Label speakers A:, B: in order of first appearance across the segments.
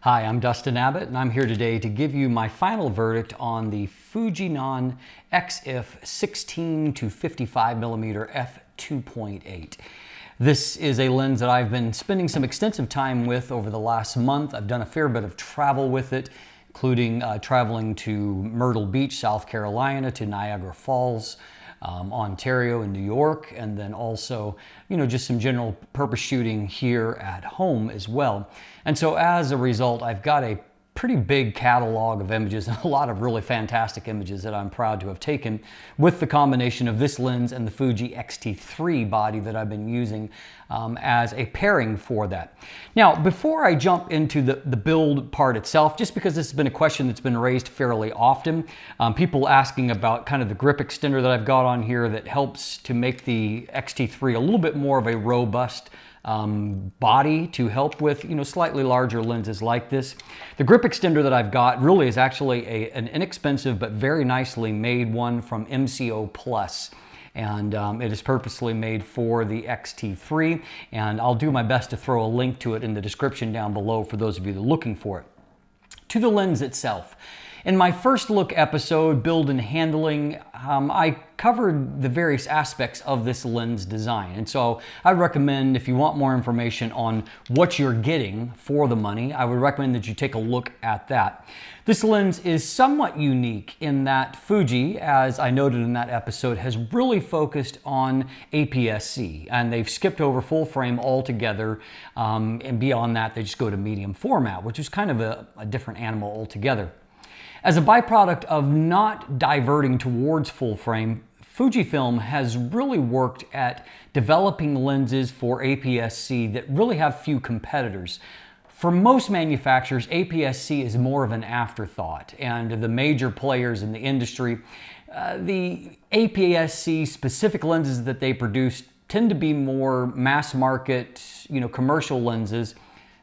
A: Hi, I'm Dustin Abbott, and I'm here today to give you my final verdict on the Fujinon XF 16-55mm F2.8. This is a lens that I've been spending some extensive time with over the last month. I've done a fair bit of travel with it, including traveling to Myrtle Beach, South Carolina, to Niagara Falls, Ontario and New York, and then also, just some general purpose shooting here at home as well. And so as a result, I've got a pretty big catalog of images and a lot of really fantastic images that I'm proud to have taken with the combination of this lens and the Fuji X-T3 body that I've been using as a pairing for that. Now, before I jump into the build part itself, just because this has been a question that's been raised fairly often, people asking about kind of the grip extender that I've got on here that helps to make the X-T3 a little bit more of a robust body to help with slightly larger lenses like this. The grip extender that I've got really is actually an inexpensive but very nicely made one from MCO Plus. And it is purposely made for the X-T3, and I'll do my best to throw a link to it in the description down below for those of you that are looking for it. To the lens itself. In my first look episode, Build and Handling, I covered the various aspects of this lens design. And so I recommend, if you want more information on what you're getting for the money, I would recommend that you take a look at that. This lens is somewhat unique in that Fuji, as I noted in that episode, has really focused on APS-C, and they've skipped over full frame altogether, and beyond that they just go to medium format, which is kind of a different animal altogether. As a byproduct of not diverting towards full frame, Fujifilm has really worked at developing lenses for APS-C that really have few competitors. For most manufacturers, APS-C is more of an afterthought, and the major players in the industry, the APS-C specific lenses that they produce tend to be more mass market, commercial lenses,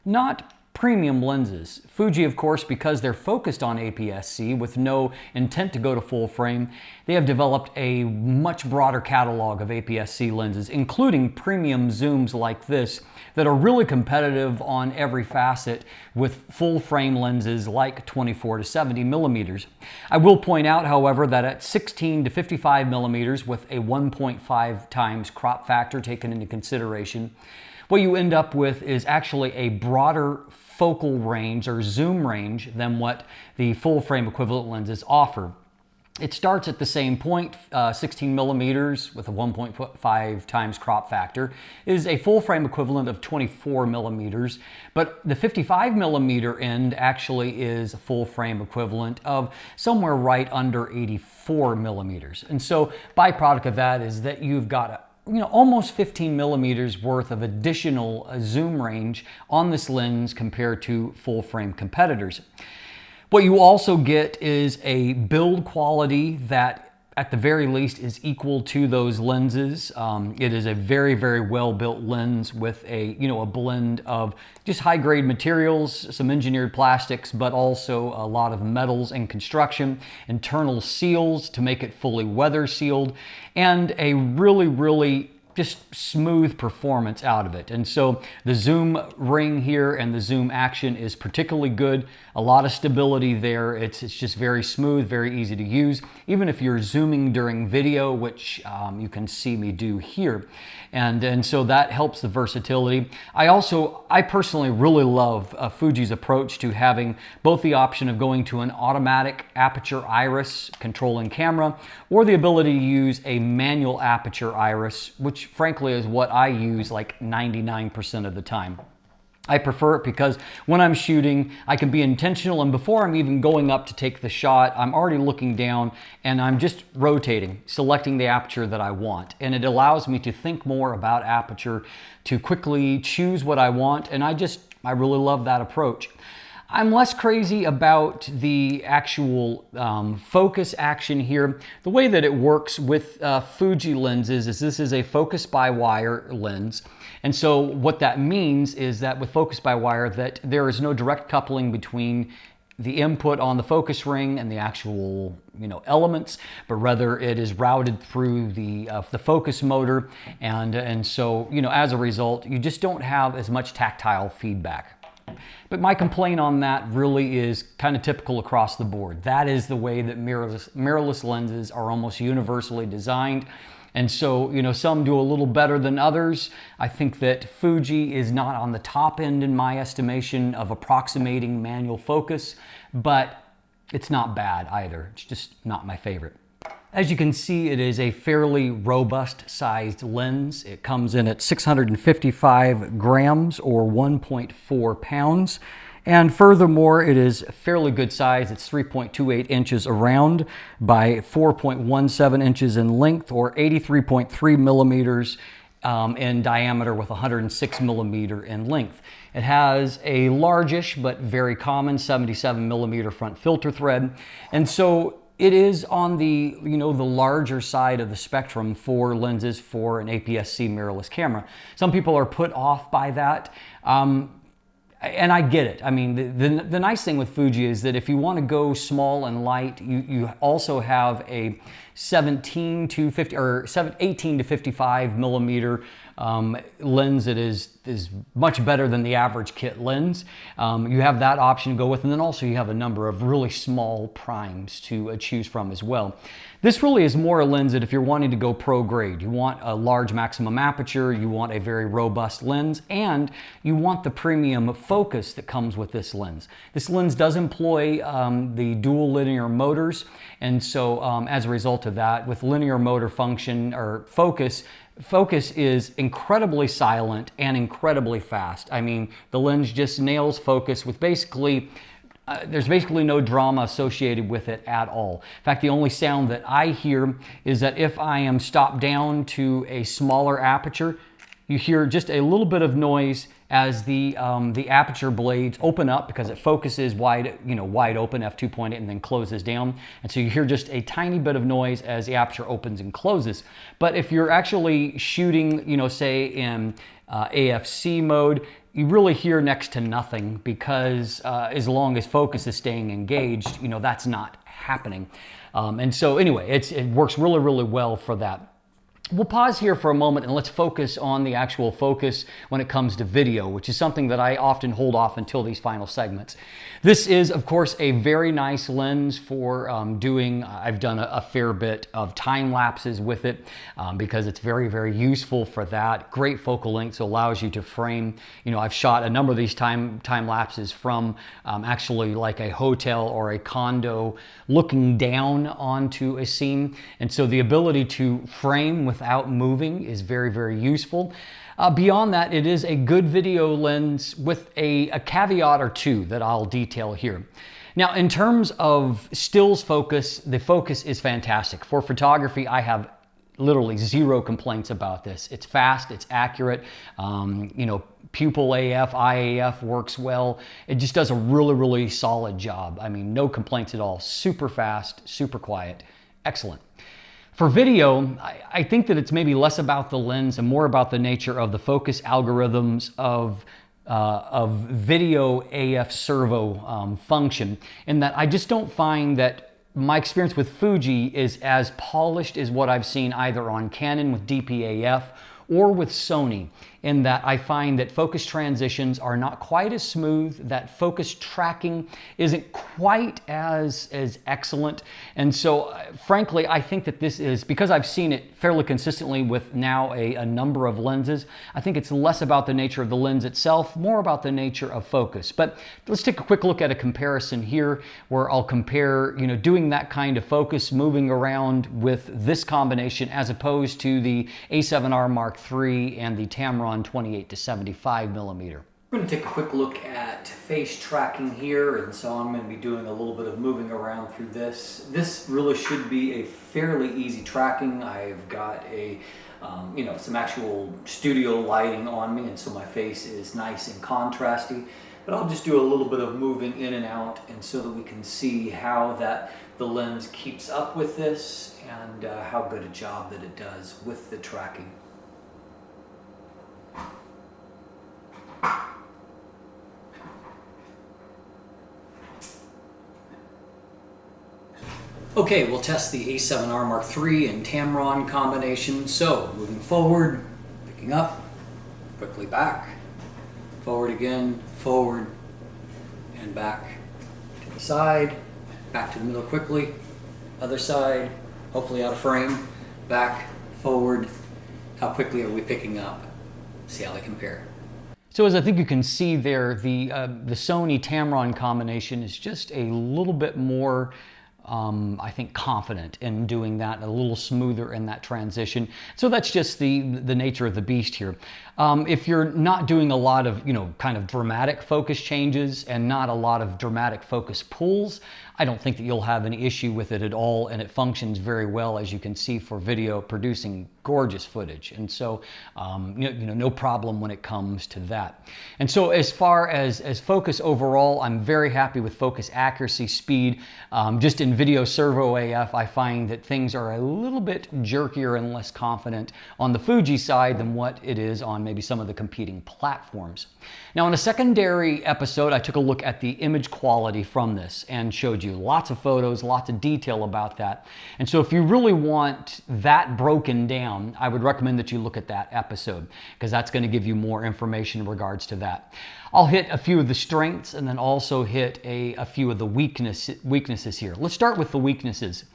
A: not premium lenses. Fuji, of course, because they're focused on APS-C with no intent to go to full frame, they have developed a much broader catalog of APS-C lenses, including premium zooms like this that are really competitive on every facet with full frame lenses like 24 to 70 millimeters. I will point out, however, that at 16 to 55 millimeters with a 1.5 times crop factor taken into consideration, what you end up with is actually a broader focal range or zoom range than what the full frame equivalent lenses offer. It starts at the same point, 16 millimeters with a 1.5 times crop factor is a full frame equivalent of 24 millimeters, but the 55 millimeter end actually is a full frame equivalent of somewhere right under 84 millimeters. And so byproduct of that is that you've got almost 15 millimeters worth of additional zoom range on this lens compared to full frame competitors. What you also get is a build quality that at the very least is equal to those lenses. It is a very, very well-built lens with a blend of just high-grade materials, some engineered plastics, but also a lot of metals and construction, internal seals to make it fully weather sealed, and a really just smooth performance out of it. And so the zoom ring here and the zoom action is particularly good. A lot of stability there. It's just very smooth, very easy to use, even if you're zooming during video, which you can see me do here. And so that helps the versatility. I personally really love Fuji's approach to having both the option of going to an automatic aperture iris controlling camera or the ability to use a manual aperture iris, which frankly is what I use like 99% of the time. I prefer it because when I'm shooting, I can be intentional, and before I'm even going up to take the shot, I'm already looking down and I'm just rotating, selecting the aperture that I want. And it allows me to think more about aperture, to quickly choose what I want, and I really love that approach. I'm less crazy about the actual focus action here. The way that it works with Fuji lenses is this is a focus by wire lens. And so what that means is that with focus by wire that there is no direct coupling between the input on the focus ring and the actual elements, but rather it is routed through the focus motor, and so as a result you just don't have as much tactile feedback. But my complaint on that really is kind of typical across the board. That is the way that mirrorless lenses are almost universally designed. And so, you know, some do a little better than others. I think that Fuji is not on the top end in my estimation of approximating manual focus, but it's not bad either. It's just not my favorite. As you can see, it is a fairly robust sized lens. It comes in at 655 grams or 1.4 pounds. And furthermore, it is fairly good size. It's 3.28 inches around by 4.17 inches in length, or 83.3 millimeters in diameter with 106 millimeter in length. It has a largish but very common 77 millimeter front filter thread. And so it is on the, you know, the larger side of the spectrum for lenses for an APS-C mirrorless camera. Some people are put off by that. And I get it. I mean, the nice thing with Fuji is that if you want to go small and light, you also have a 18 to 55 millimeter lens that is much better than the average kit lens. You have that option to go with, and then also you have a number of really small primes to choose from as well. This really is more a lens that if you're wanting to go pro grade, you want a large maximum aperture, you want a very robust lens, and you want the premium focus that comes with this lens. This lens does employ the dual linear motors, and so as a result of that, with linear motor function or focus is incredibly silent and incredibly fast. I mean, the lens just nails focus with basically there's basically no drama associated with it at all. In fact, the only sound that I hear is that if I am stopped down to a smaller aperture, you hear just a little bit of noise as the aperture blades open up, because it focuses wide, wide open f2.8 and then closes down. And so you hear just a tiny bit of noise as the aperture opens and closes. But if you're actually shooting, say in AFC mode, you really hear next to nothing, because as long as focus is staying engaged, that's not happening. And so anyway, it works really, really well for that. We'll pause here for a moment and let's focus on the actual focus when it comes to video, which is something that I often hold off until these final segments. This is, of course, a very nice lens for I've done a fair bit of time lapses with it because it's very, very useful for that. Great focal length, so allows you to frame. I've shot a number of these time lapses from actually like a hotel or a condo looking down onto a scene. And so the ability to frame without moving is very, very useful. Beyond that, it is a good video lens with a caveat or two that I'll detail here. Now, in terms of stills focus, the focus is fantastic. For photography, I have literally zero complaints about this. It's fast, it's accurate, pupil AF, IAF works well. It just does a really, really solid job. I mean, no complaints at all. Super fast, super quiet, excellent. For video, I think that it's maybe less about the lens and more about the nature of the focus algorithms of video AF servo function, in that I just don't find that my experience with Fuji is as polished as what I've seen either on Canon with DP-AF or with Sony, in that I find that focus transitions are not quite as smooth, that focus tracking isn't quite as excellent. And so frankly, I think that this is, because I've seen it fairly consistently with now a number of lenses, I think it's less about the nature of the lens itself, more about the nature of focus. But let's take a quick look at a comparison here where I'll compare, doing that kind of focus, moving around with this combination as opposed to the A7R Mark III and the Tamron 28 to 75 millimeter. We're going to take a quick look at face tracking here, and so I'm going to be doing a little bit of moving around through this. This really should be a fairly easy tracking. I've got some actual studio lighting on me, and so my face is nice and contrasty. But I'll just do a little bit of moving in and out, and so that we can see how the lens keeps up with this and how good a job that it does with the tracking. Okay, we'll test the A7R Mark III and Tamron combination. So, moving forward, picking up, quickly back, forward again, forward, and back to the side, back to the middle quickly, other side, hopefully out of frame, back, forward. How quickly are we picking up? See how they compare. So as I think you can see there, the Sony Tamron combination is just a little bit more I think confident in doing that, a little smoother in that transition. So that's just the nature of the beast here. If you're not doing a lot of, kind of dramatic focus changes and not a lot of dramatic focus pulls, I don't think that you'll have any issue with it at all, and it functions very well, as you can see, for video, producing gorgeous footage. And so, no problem when it comes to that. And so as far as focus overall, I'm very happy with focus accuracy, speed. Just in video servo AF, I find that things are a little bit jerkier and less confident on the Fuji side than what it is on maybe some of the competing platforms. Now, in a secondary episode, I took a look at the image quality from this and showed you lots of photos, lots of detail about that. And so if you really want that broken down, I would recommend that you look at that episode, because that's going to give you more information in regards to that. I'll hit a few of the strengths and then also hit a few of the weaknesses here. Let's start with the weaknesses.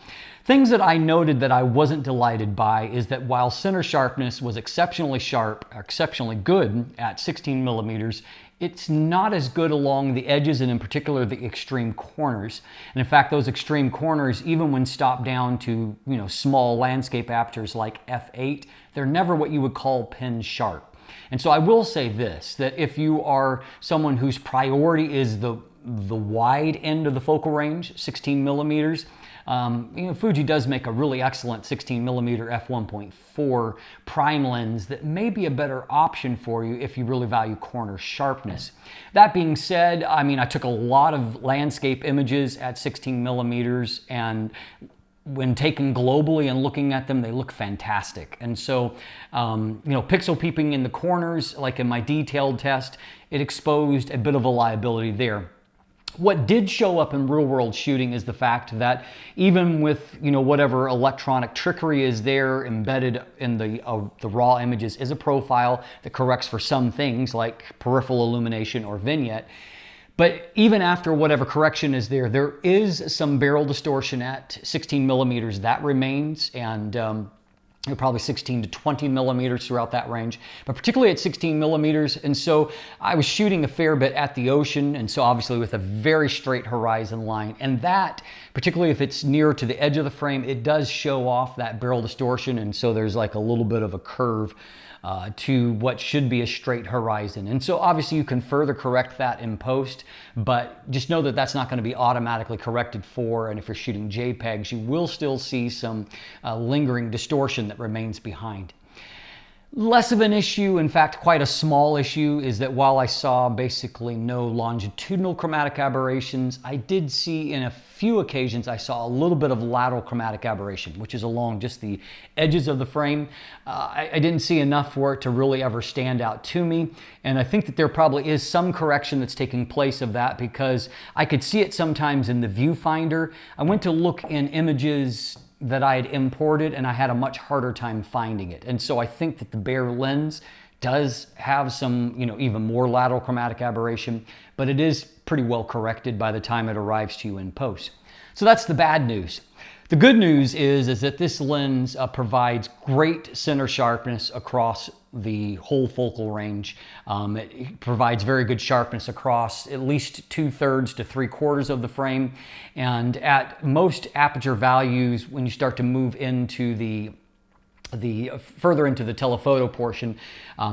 A: Things that I noted that I wasn't delighted by is that while center sharpness was exceptionally sharp, exceptionally good at 16 millimeters, it's not as good along the edges and in particular the extreme corners. And in fact, those extreme corners, even when stopped down to small landscape apertures like f8, they're never what you would call pin sharp. And so I will say this, that if you are someone whose priority is the wide end of the focal range, 16 millimeters, Fuji does make a really excellent 16 millimeter f1.4 prime lens that may be a better option for you if you really value corner sharpness. That being said, I took a lot of landscape images at 16 millimeters, and when taken globally and looking at them, they look fantastic. And so, pixel peeping in the corners, like in my detailed test, it exposed a bit of a liability there. What did show up in real-world shooting is the fact that even with whatever electronic trickery is there embedded in the raw images is a profile that corrects for some things like peripheral illumination or vignette. But even after whatever correction is there, there is some barrel distortion at 16 millimeters that remains, and probably 16 to 20 millimeters throughout that range, but particularly at 16 millimeters. And so I was shooting a fair bit at the ocean, and so obviously with a very straight horizon line, and that, particularly if it's near to the edge of the frame, it does show off that barrel distortion, and so there's like a little bit of a curve to what should be a straight horizon. And so obviously you can further correct that in post, but just know that that's not going to be automatically corrected for, and if you're shooting JPEGs, you will still see some lingering distortion that remains behind. Less of an issue, in fact quite a small issue, is that while I saw basically no longitudinal chromatic aberrations, I did see in a few occasions I saw a little bit of lateral chromatic aberration, which is along just the edges of the frame. I didn't see enough for it to really ever stand out to me, and I think that there probably is some correction that's taking place of that, because I could see it sometimes in the viewfinder. I went to look in images that I had imported, and I had a much harder time finding it. And so I think that the bare lens does have some, even more lateral chromatic aberration, but it is pretty well corrected by the time it arrives to you in post. So that's the bad news. The good news is that this lens provides great center sharpness across the whole focal range. It provides very good sharpness across at least 2/3 to 3/4 of the frame. And at most aperture values, when you start to move into the further into the telephoto portion,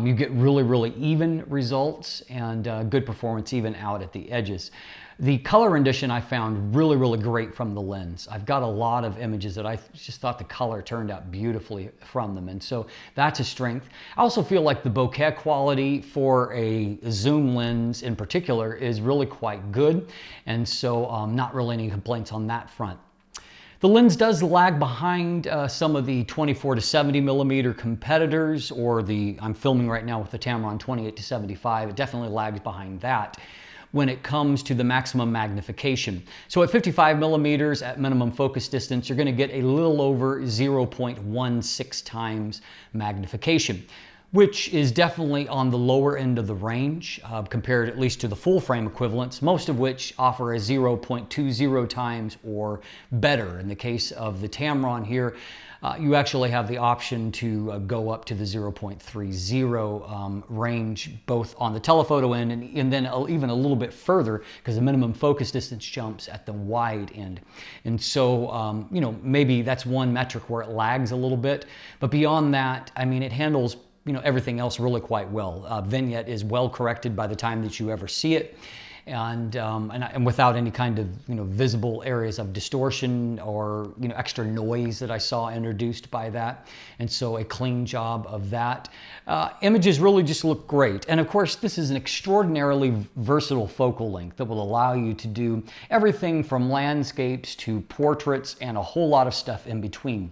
A: you get really even results and good performance even out at the edges. The color rendition I found really great from the lens. I've got a lot of images that I just thought the color turned out beautifully from them, and so that's a strength. I also feel like the bokeh quality for a zoom lens in particular is really quite good, and so not really any complaints on that front. The lens does lag behind some of the 24 to 70 millimeter competitors, or I'm filming right now with the Tamron 28 to 75. It definitely lags behind that when it comes to the maximum magnification. So at 55 millimeters at minimum focus distance, you're going to get a little over 0.16 times magnification. which is definitely on the lower end of the range compared at least to the full frame equivalents, most of which offer a 0.20 times or better. In the case of the Tamron here, you actually have the option to go up to the 0.30 range, both on the telephoto end and then even a little bit further, because the minimum focus distance jumps at the wide end. And so, you know, maybe that's one metric where it lags a little bit. But beyond that, I mean, it handles, you know, everything else really quite well. Vignette is well corrected by the time that you ever see it. And without any kind of, you know, visible areas of distortion or, you know, extra noise that I saw introduced by that. And so a clean job of that. Images really just look great. And of course, this is an extraordinarily versatile focal length that will allow you to do everything from landscapes to portraits and a whole lot of stuff in between.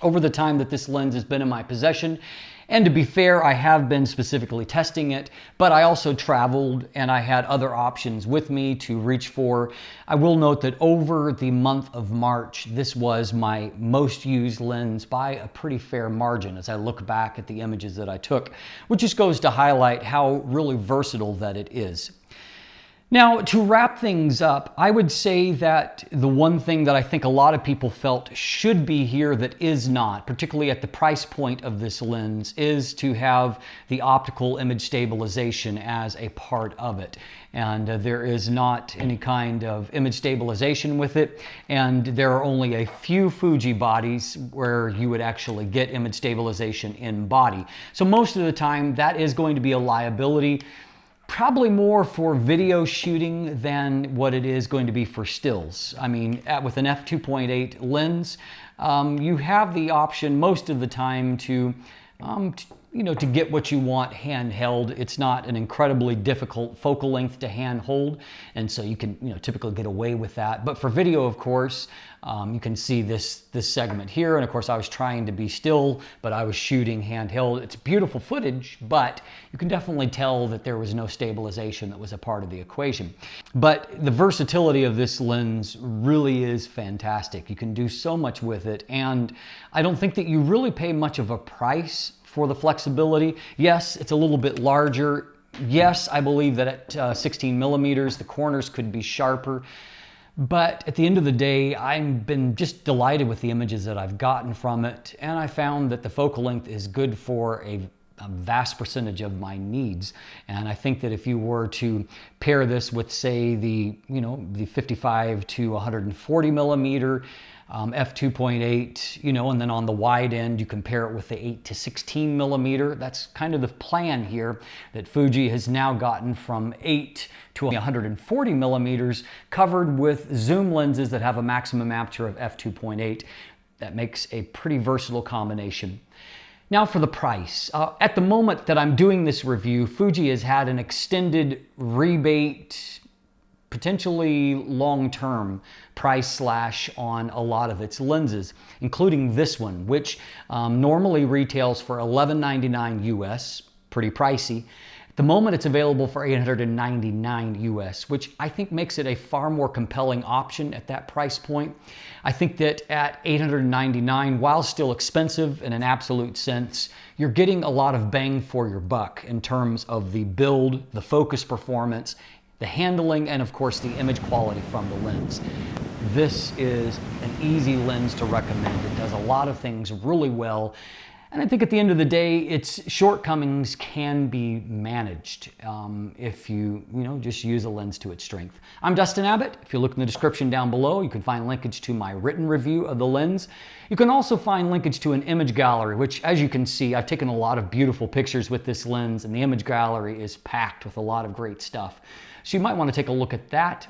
A: Over the time that this lens has been in my possession, and to be fair, I have been specifically testing it, but I also traveled and I had other options with me to reach for. I will note that over the month of March, this was my most used lens by a pretty fair margin as I look back at the images that I took, which just goes to highlight how really versatile that it is. Now, to wrap things up, I would say that the one thing that I think a lot of people felt should be here that is not, particularly at the price point of this lens, is to have the optical image stabilization as a part of it. And there is not any kind of image stabilization with it. And there are only a few Fuji bodies where you would actually get image stabilization in body. So most of the time, that is going to be a liability. Probably more for video shooting than what it is going to be for stills. I mean, with an f2.8 lens, you have the option most of the time to you know, to get what you want handheld. It's not an incredibly difficult focal length to hand hold, and so you can, you know, typically get away with that. But for video, of course, you can see this segment here, and of course I was trying to be still, but I was shooting handheld. It's beautiful footage, but you can definitely tell that there was no stabilization that was a part of the equation. But the versatility of this lens really is fantastic. You can do so much with it, and I don't think that you really pay much of a price for the flexibility. Yes, it's a little bit larger. Yes, I believe that at 16 millimeters, the corners could be sharper. But at the end of the day, I've been just delighted with the images that I've gotten from it. And I found that the focal length is good for a vast percentage of my needs. And I think that if you were to pair this with, say, the 55 to 140 millimeter f2.8, you know, and then on the wide end, you compare it with the 8 to 16 millimeter. That's kind of the plan here, that Fuji has now gotten from 8 to 140 millimeters, covered with zoom lenses that have a maximum aperture of f2.8. That makes a pretty versatile combination. Now for the price. At the moment that I'm doing this review, Fuji has had an extended rebate, potentially long-term price slash on a lot of its lenses, including this one, which normally retails for $11.99 US, pretty pricey. At the moment, it's available for $899 US, which I think makes it a far more compelling option at that price point. I think that at $899, while still expensive in an absolute sense, you're getting a lot of bang for your buck in terms of the build, the focus performance, the handling, and of course the image quality from the lens. This is an easy lens to recommend. It does a lot of things really well. And I think at the end of the day, its shortcomings can be managed if you just use a lens to its strength. I'm Dustin Abbott. If you look in the description down below, you can find linkage to my written review of the lens. You can also find linkage to an image gallery, which, as you can see, I've taken a lot of beautiful pictures with this lens, and the image gallery is packed with a lot of great stuff. So you might want to take a look at that.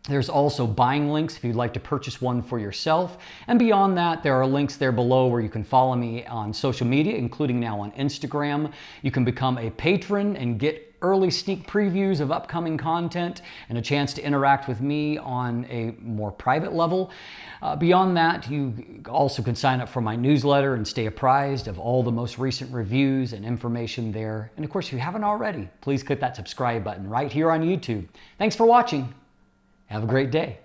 A: There's also buying links if you'd like to purchase one for yourself. And beyond that, there are links there below where you can follow me on social media, including now on Instagram. You can become a patron and get early sneak previews of upcoming content and a chance to interact with me on a more private level. Beyond that, you also can sign up for my newsletter and stay apprised of all the most recent reviews and information there. And of course, if you haven't already, please click that subscribe button right here on YouTube. Thanks for watching. Have a great day.